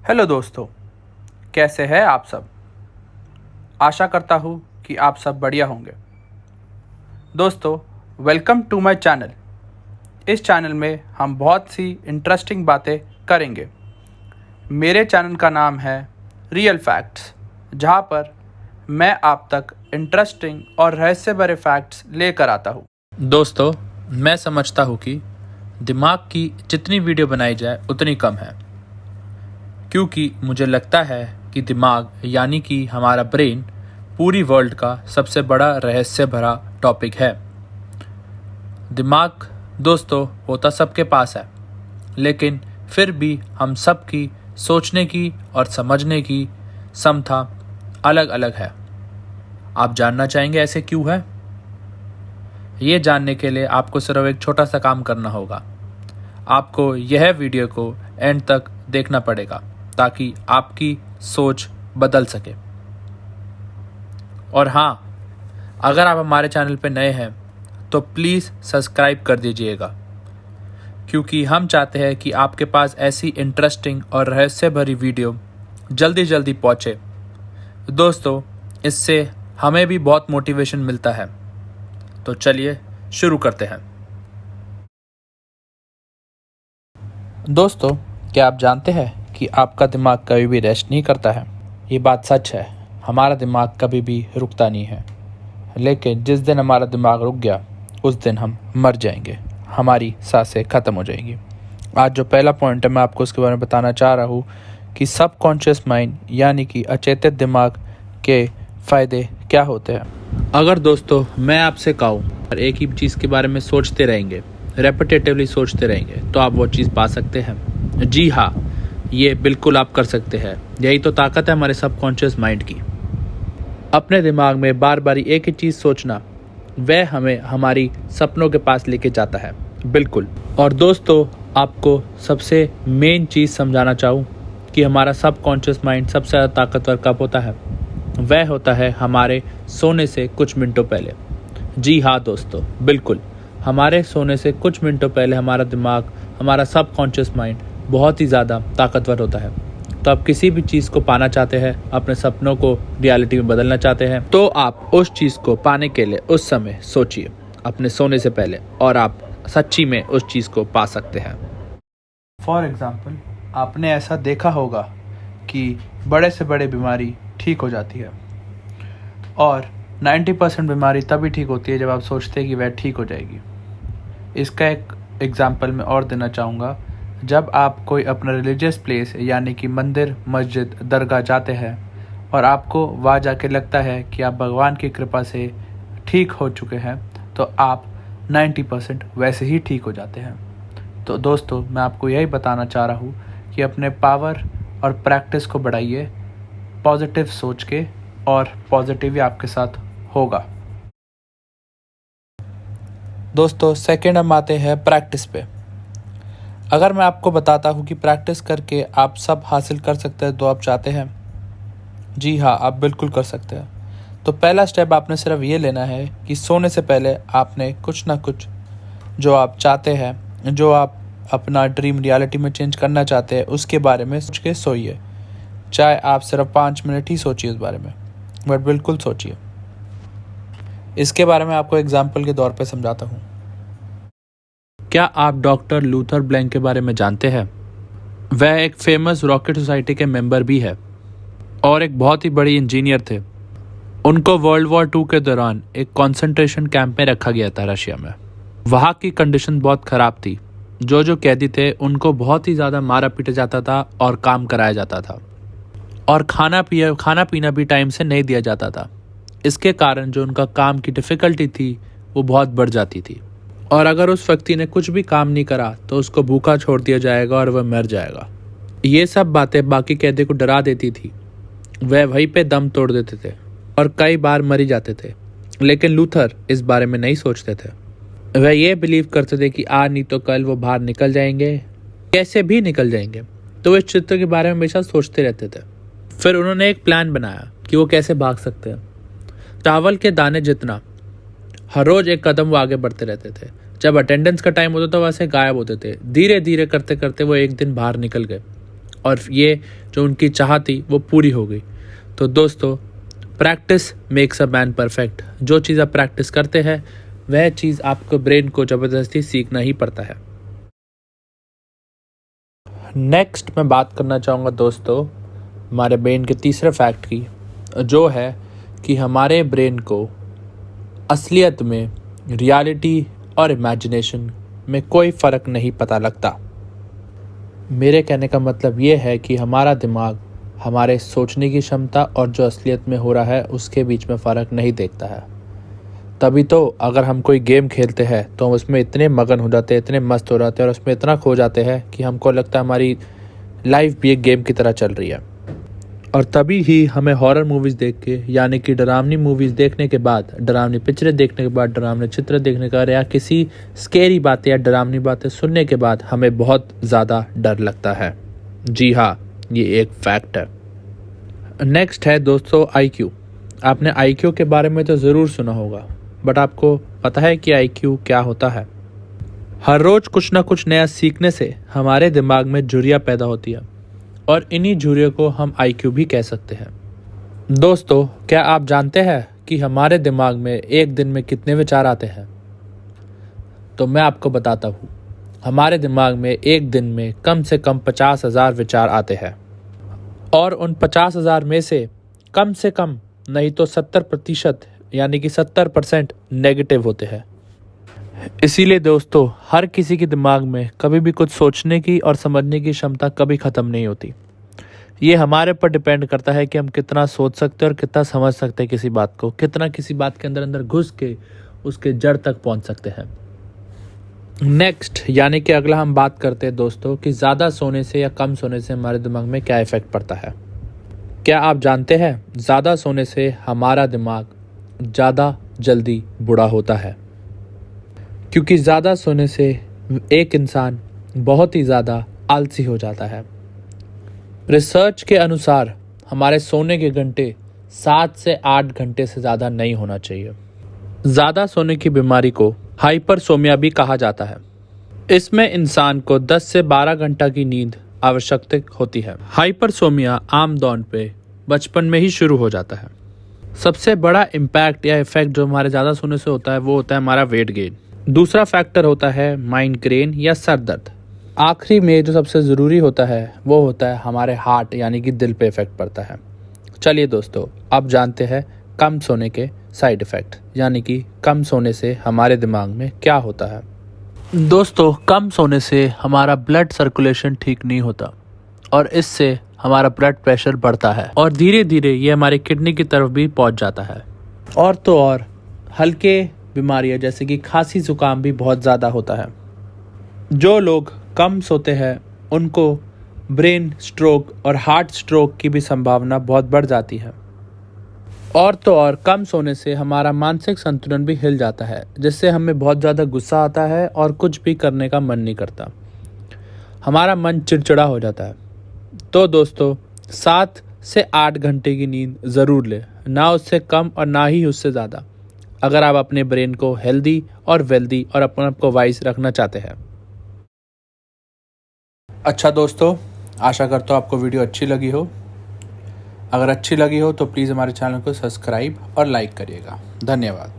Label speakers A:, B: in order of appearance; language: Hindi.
A: हेलो दोस्तों, कैसे हैं आप सब। आशा करता हूँ कि आप सब बढ़िया होंगे। दोस्तों, वेलकम टू माय चैनल। इस चैनल में हम बहुत सी इंटरेस्टिंग बातें करेंगे। मेरे चैनल का नाम है रियल फैक्ट्स, जहाँ पर मैं आप तक इंटरेस्टिंग और रहस्य भरे फैक्ट्स लेकर आता हूँ। दोस्तों, मैं समझता हूँ कि दिमाग की जितनी वीडियो बनाई जाए उतनी कम है, क्योंकि मुझे लगता है कि दिमाग यानी कि हमारा ब्रेन पूरी वर्ल्ड का सबसे बड़ा रहस्य भरा टॉपिक है। दिमाग दोस्तों होता सबके पास है, लेकिन फिर भी हम सबकी सोचने की और समझने की क्षमता अलग अलग है। आप जानना चाहेंगे ऐसे क्यों है? ये जानने के लिए आपको सिर्फ एक छोटा सा काम करना होगा। आपको यह वीडियो को एंड तक देखना पड़ेगा ताकि आपकी सोच बदल सके। और हाँ, अगर आप हमारे चैनल पर नए हैं तो प्लीज़ सब्सक्राइब कर दीजिएगा, क्योंकि हम चाहते हैं कि आपके पास ऐसी इंटरेस्टिंग और रहस्य भरी वीडियो जल्दी जल्दी पहुँचे। दोस्तों, इससे हमें भी बहुत मोटिवेशन मिलता है। तो चलिए शुरू करते हैं। दोस्तों, क्या आप जानते हैं कि आपका दिमाग कभी भी रेस्ट नहीं करता है? ये बात सच है। हमारा दिमाग कभी भी रुकता नहीं है, लेकिन जिस दिन हमारा दिमाग रुक गया उस दिन हम मर जाएंगे, हमारी सांसें ख़त्म हो जाएंगी। आज जो पहला पॉइंट है मैं आपको उसके बारे में बताना चाह रहा हूँ कि सबकॉन्शियस माइंड यानी कि अचेतन दिमाग के फ़ायदे क्या होते हैं। अगर दोस्तों मैं आपसे कहूँ और एक ही चीज़ के बारे में सोचते रहेंगे, रेपिटेटिवली सोचते रहेंगे, तो आप वो चीज़ पा सकते हैं। जी हाँ, ये बिल्कुल आप कर सकते हैं। यही तो ताकत है हमारे सबकॉन्शियस माइंड की। अपने दिमाग में बार बार एक ही चीज़ सोचना वह हमें हमारी सपनों के पास लेके जाता है। बिल्कुल। और दोस्तों, आपको सबसे मेन चीज़ समझाना चाहूँ कि हमारा सबकॉन्शियस माइंड सबसे ज़्यादा ताकतवर कब होता है? वह होता है हमारे सोने से कुछ मिनटों पहले। जी हाँ दोस्तों, बिल्कुल। हमारे सोने से कुछ मिनटों पहले हमारा दिमाग, हमारा सबकॉन्शियस माइंड बहुत ही ज़्यादा ताकतवर होता है। तो आप किसी भी चीज़ को पाना चाहते हैं, अपने सपनों को रियलिटी में बदलना चाहते हैं, तो आप उस चीज़ को पाने के लिए उस समय सोचिए अपने सोने से पहले, और आप सच्ची में उस चीज़ को पा सकते हैं। फॉर एग्ज़ाम्पल, आपने ऐसा देखा होगा कि बड़े से बड़े बीमारी ठीक हो जाती है, और 90% बीमारी तभी ठीक होती है जब आप सोचते हैं कि वह ठीक हो जाएगी। इसका एक एग्ज़ाम्पल मैं और देना चाहूँगा। जब आप कोई अपना रिलीजियस प्लेस यानी कि मंदिर, मस्जिद, दरगाह जाते हैं और आपको वहाँ जाके लगता है कि आप भगवान की कृपा से ठीक हो चुके हैं, तो आप 90% वैसे ही ठीक हो जाते हैं। तो दोस्तों, मैं आपको यही बताना चाह रहा हूँ कि अपने पावर और प्रैक्टिस को बढ़ाइए पॉजिटिव सोच के, और पॉजिटिव ही आपके साथ होगा। दोस्तों, सेकंड हम आते हैं प्रैक्टिस पे। अगर मैं आपको बताता हूँ कि प्रैक्टिस करके आप सब हासिल कर सकते हैं, तो आप चाहते हैं? जी हाँ, आप बिल्कुल कर सकते हैं। तो पहला स्टेप आपने सिर्फ ये लेना है कि सोने से पहले आपने कुछ ना कुछ जो आप चाहते हैं, जो आप अपना ड्रीम रियलिटी में चेंज करना चाहते हैं, उसके बारे में सोच के सोइए। चाहे आप सिर्फ 5 मिनट ही सोचिए इस बारे में, बट बिल्कुल सोचिए। इसके बारे में आपको एग्जाम्पल के तौर पे समझाता हूँ। क्या आप डॉक्टर लूथर ब्लैंक के बारे में जानते हैं? वह एक फेमस रॉकेट सोसाइटी के मेंबर भी है और एक बहुत ही बड़ी इंजीनियर थे। उनको वर्ल्ड वॉर 2 के दौरान एक कंसंट्रेशन कैंप में रखा गया था रशिया में। वहाँ की कंडीशन बहुत ख़राब थी। जो कैदी थे उनको बहुत ही ज़्यादा मारा पीटा जाता था और काम कराया जाता था, और खाना पीना भी टाइम से नहीं दिया जाता था। इसके कारण जो उनका काम की डिफ़िकल्टी थी वो बहुत बढ़ जाती थी, और अगर उस व्यक्ति ने कुछ भी काम नहीं करा तो उसको भूखा छोड़ दिया जाएगा और वह मर जाएगा। ये सब बातें बाकी कैदी को डरा देती थी। वह वहीं पे दम तोड़ देते थे और कई बार मर ही जाते थे। लेकिन लूथर इस बारे में नहीं सोचते थे। वह ये बिलीव करते थे कि आज नहीं तो कल वो बाहर निकल जाएंगे, कैसे भी निकल जाएंगे। तो वे इस चित्र के बारे में हमेशा सोचते रहते थे। फिर उन्होंने एक प्लान बनाया कि वो कैसे भाग सकते हैं। चावल के दाने जितना हर रोज एक कदम वो आगे बढ़ते रहते थे। जब अटेंडेंस का टाइम होता था वैसे गायब होते थे। धीरे धीरे करते करते वो एक दिन बाहर निकल गए और ये जो उनकी चाह थी वो पूरी हो गई। तो दोस्तों, practice makes a man perfect. जो चीज़ आप प्रैक्टिस करते हैं वह चीज़ आपको ब्रेन को ज़बरदस्ती सीखना ही पड़ता है। नेक्स्ट मैं बात करना चाहूँगा दोस्तों हमारे ब्रेन के तीसरे फैक्ट की, जो है कि हमारे ब्रेन को असलियत में रियलिटी और इमेजिनेशन में कोई फ़र्क नहीं पता लगता। मेरे कहने का मतलब ये है कि हमारा दिमाग हमारे सोचने की क्षमता और जो असलियत में हो रहा है उसके बीच में फ़र्क नहीं देखता है। तभी तो अगर हम कोई गेम खेलते हैं तो हम उसमें इतने मगन हो जाते हैं, इतने मस्त हो जाते हैं और उसमें इतना खो जाते हैं कि हमको लगता है हमारी लाइफ भी एक गेम की तरह चल रही है। और तभी ही हमें हॉरर मूवीज़ देख के, यानी कि डरावनी मूवीज़ देखने के बाद, डरावनी पिक्चरें देखने के बाद, डरावने चित्र देखने का, या किसी स्केरी बातें या डरावनी बातें सुनने के बाद हमें बहुत ज़्यादा डर लगता है। जी हाँ, ये एक फैक्ट है। नेक्स्ट है दोस्तों IQ। आपने IQ के बारे में तो ज़रूर सुना होगा, बट आपको पता है कि IQ क्या होता है? हर रोज़ कुछ ना कुछ नया सीखने से हमारे दिमाग में झुर्रियाँ पैदा होती है और इन्हीं झुर्रियों को हम IQ भी कह सकते हैं। दोस्तों, क्या आप जानते हैं कि हमारे दिमाग में एक दिन में कितने विचार आते हैं? तो मैं आपको बताता हूँ। हमारे दिमाग में एक दिन में कम से कम 50,000 विचार आते हैं और उन 50,000 में से कम नहीं तो 70% यानी कि 70% नेगेटिव होते हैं। इसीलिए दोस्तों, हर किसी के दिमाग में कभी भी कुछ सोचने की और समझने की क्षमता कभी ख़त्म नहीं होती। ये हमारे पर डिपेंड करता है कि हम कितना सोच सकते हैं और कितना समझ सकते हैं किसी बात को, कितना किसी बात के अंदर घुस के उसके जड़ तक पहुंच सकते हैं। नेक्स्ट यानी कि अगला हम बात करते हैं दोस्तों कि ज़्यादा सोने से या कम सोने से हमारे दिमाग में क्या इफ़ेक्ट पड़ता है। क्या आप जानते हैं ज़्यादा सोने से हमारा दिमाग ज़्यादा जल्दी बूढ़ा होता है, क्योंकि ज़्यादा सोने से एक इंसान बहुत ही ज़्यादा आलसी हो जाता है। रिसर्च के अनुसार हमारे सोने के घंटे 7 से 8 घंटे से ज़्यादा नहीं होना चाहिए। ज़्यादा सोने की बीमारी को हाइपरसोमिया भी कहा जाता है। इसमें इंसान को 10 से 12 घंटा की नींद आवश्यक होती है। हाइपरसोमिया आमतौर पे बचपन में ही शुरू हो जाता है। सबसे बड़ा इम्पैक्ट या इफेक्ट जो हमारे ज़्यादा सोने से होता है वो होता है हमारा वेट गेन। दूसरा फैक्टर होता है माइग्रेन या सर दर्द। आखिरी में जो सबसे ज़रूरी होता है वो होता है हमारे हार्ट यानी कि दिल पे इफेक्ट पड़ता है। चलिए दोस्तों, अब जानते हैं कम सोने के साइड इफ़ेक्ट, यानी कि कम सोने से हमारे दिमाग में क्या होता है। दोस्तों, कम सोने से हमारा ब्लड सर्कुलेशन ठीक नहीं होता और इससे हमारा ब्लड प्रेशर बढ़ता है और धीरे धीरे ये हमारी किडनी की तरफ भी पहुंच जाता है। और तो और हल्के बीमारियां जैसे कि खांसी जुकाम भी बहुत ज़्यादा होता है। जो लोग कम सोते हैं उनको ब्रेन स्ट्रोक और हार्ट स्ट्रोक की भी संभावना बहुत बढ़ जाती है। और तो और कम सोने से हमारा मानसिक संतुलन भी हिल जाता है, जिससे हमें बहुत ज़्यादा गुस्सा आता है और कुछ भी करने का मन नहीं करता। हमारा मन चिड़चिड़ा हो जाता है। तो दोस्तों, 7 से 8 घंटे की नींद ज़रूर लें, ना उससे कम और ना ही उससे ज़्यादा, अगर आप अपने ब्रेन को हेल्दी और वेल्दी और अपने आप को वाइज रखना चाहते हैं। अच्छा दोस्तों, आशा करता हूँ आपको वीडियो अच्छी लगी हो। अगर अच्छी लगी हो तो प्लीज़ हमारे चैनल को सब्सक्राइब और लाइक करिएगा। धन्यवाद।